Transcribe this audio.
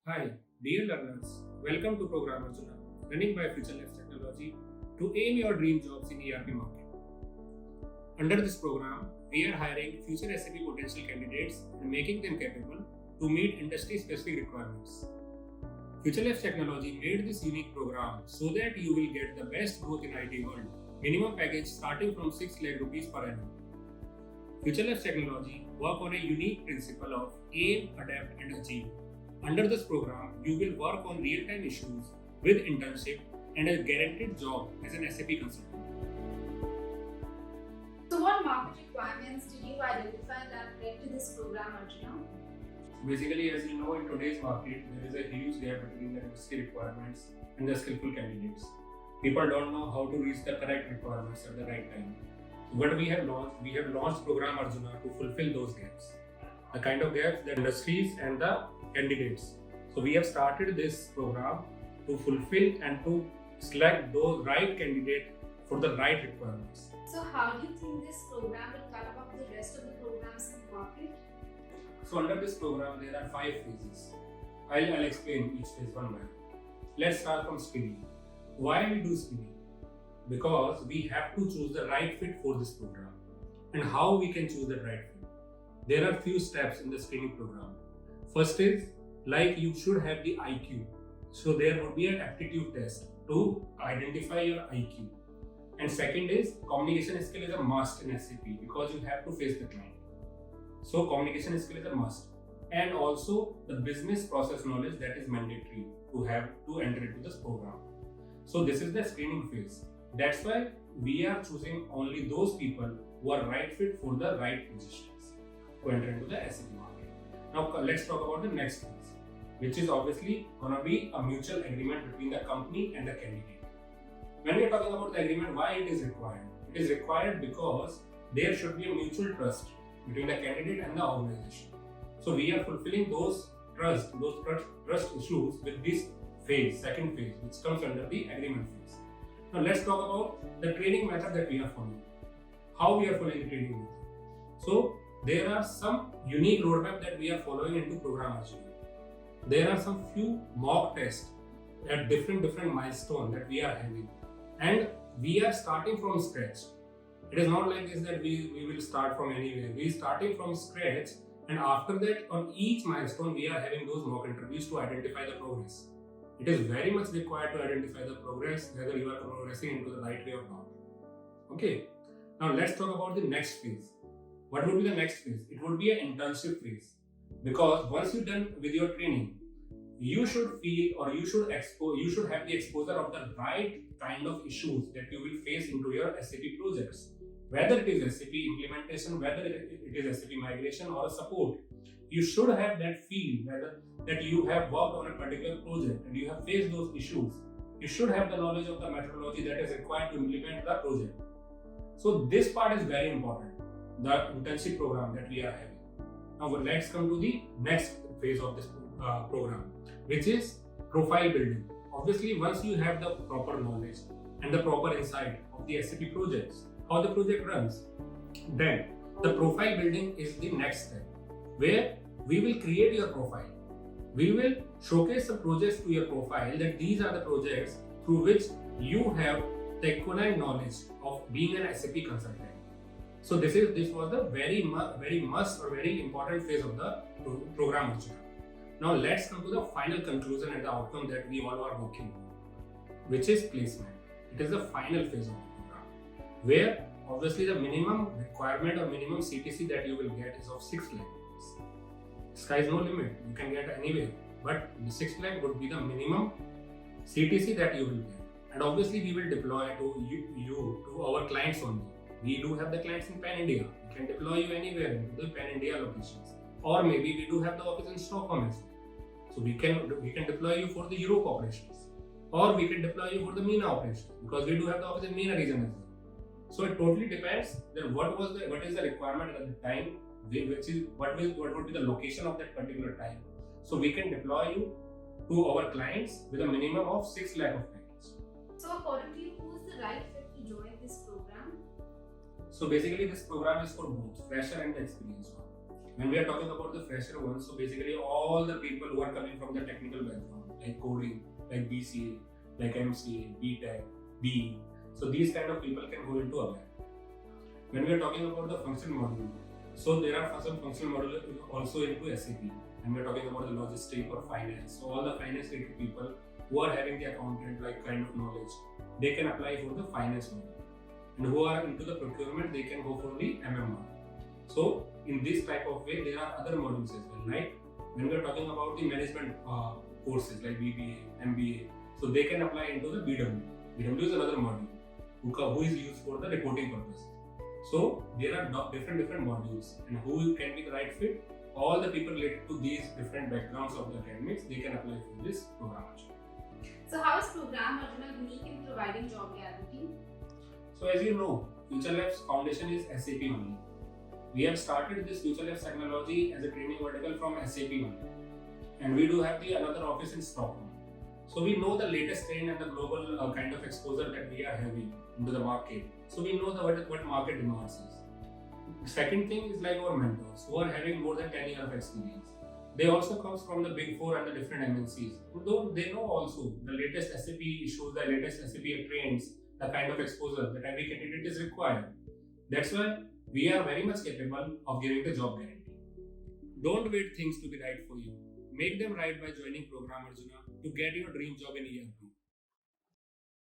Hi, dear learners. Welcome to Program Arjuna, running by Future Life Technology to aim your dream jobs in ERP market. Under this program, we are hiring future SAP potential candidates and making them capable to meet industry-specific requirements. Future Life Technology made this unique program so that you will get the best growth in IT world. Minimum package starting from 6 lakh rupees per annum. Future Life Technology work on a unique principle of aim, adapt and achieve. Under this program, you will work on real-time issues with internship and a guaranteed job as an SAP consultant. So what market requirements did you identify that led to this program, Arjuna? Basically, as you know, in today's market, there is a huge gap between the industry requirements and the skillful candidates. People don't know how to reach the correct requirements at the right time. So what we have launched program Arjuna to fulfill those gaps. The kind of gaps the industries and the candidates. So we have started this program to fulfill and to select those right candidate for the right requirements. So how do you think this program will cut above the rest of the programs in the market? So under this program there are 5 phases. I'll explain each phase one by one. Let's start from screening. Why we do screening? Because we have to choose the right fit for this program. And how we can choose the right fit? There are few steps in the screening program. First is, like, you should have the IQ. So there would be an aptitude test to identify your IQ. And second is, communication skill is a must in SAP because you have to face the client. So communication skill is a must. And also the business process knowledge that is mandatory to have to enter into this program. So this is the screening phase. That's why we are choosing only those people who are right fit for the right positions to enter into the SAP market. Now let's talk about the next phase, which is obviously going to be a mutual agreement between the company and the candidate. When we are talking about the agreement, why it is required? It is required because there should be a mutual trust between the candidate and the organization. So we are fulfilling those trust issues with this phase, second phase, which comes under the agreement phase. Now let's talk about the training method that we are following. How we are following the training method. So there are some unique roadmap that we are following into program Arjuna. There are some few mock tests at different milestones that we are having, and we are starting from scratch. It is not like this that we will start from anywhere. We are starting from scratch, and after that on each milestone we are having those mock interviews to identify the progress. It is very much required to identify the progress, whether you are progressing into the right way or not. Okay, now let's talk about the next phase. What would be the next phase? It would be an internship phase. Because once you're done with your training, you should feel or you should have the exposure of the right kind of issues that you will face into your SAP projects. Whether it is SAP implementation, whether it is SAP migration or support, you should have that feel whether that you have worked on a particular project and you have faced those issues. You should have the knowledge of the methodology that is required to implement the project. So this part is very important. The internship program that we are having. Now let's come to the next phase of this program, which is profile building. Obviously, once you have the proper knowledge and the proper insight of the SAP projects, how the project runs, then the profile building is the next step, where we will create your profile. We will showcase the projects to your profile that these are the projects through which you have the equivalent knowledge of being an SAP consultant. So this was the very must or very important phase of the program Arjuna. Now let's come to the final conclusion and the outcome that we all are working on, which is placement. It is the final phase of the program, where obviously the minimum requirement or minimum CTC that you will get is of 6 lakh rupees. Sky is no limit, you can get anywhere, but the 6 lakh would be the minimum CTC that you will get. And obviously we will deploy to our clients only. We do have the clients in Pan India. We can deploy you anywhere in the Pan India locations. Or maybe we do have the office in Stockholm as well. So we can deploy you for the Europe operations. Or we can deploy you for the MENA operations because we do have the office in MENA region as well. So it totally depends that what is the requirement at the time, what would be the location of that particular time. So we can deploy you to our clients with a minimum of 6 lakh of package. So according to you, who is the right fit to join this program? So basically this program is for both fresher and the experienced one. When we are talking about the fresher one, so basically all the people who are coming from the technical like coding, like BCA, like MCA, BTech, BE. So these kind of people can go into a bank. When we are talking about the functional module, so there are some functional module also into SAP, and we are talking about the logistic or finance. So all the finance related people who are having the accountant like kind of knowledge, they can apply for the finance module, and who are into the procurement, they can go for the MM module. So in this type of way, there are other modules as well. Like when we are talking about the management courses like BBA, MBA, so they can apply into the BW. BW is another module who is used for the reporting purpose. So there are different modules, and who can be the right fit? All the people related to these different backgrounds of the academics, they can apply for this program. So how is program Arjuna unique in providing job guarantee? So as you know, Future Labs foundation is SAP only. We have started this Future Labs technology as a training vertical from SAP only, and we do have the another office in Stockholm. So we know the latest trend and the global kind of exposure that we are having into the market. So we know what market demands is. The second thing is like our mentors who are having more than 10 years of experience. They also comes from the big four and the different MNCs. Though they know also the latest SAP issues, the latest SAP trends, the kind of exposure that every candidate is required. That's why we are very much capable of giving the job guarantee. Don't wait things to be right for you. Make them right by joining Program Arjuna to get your dream job in year 2.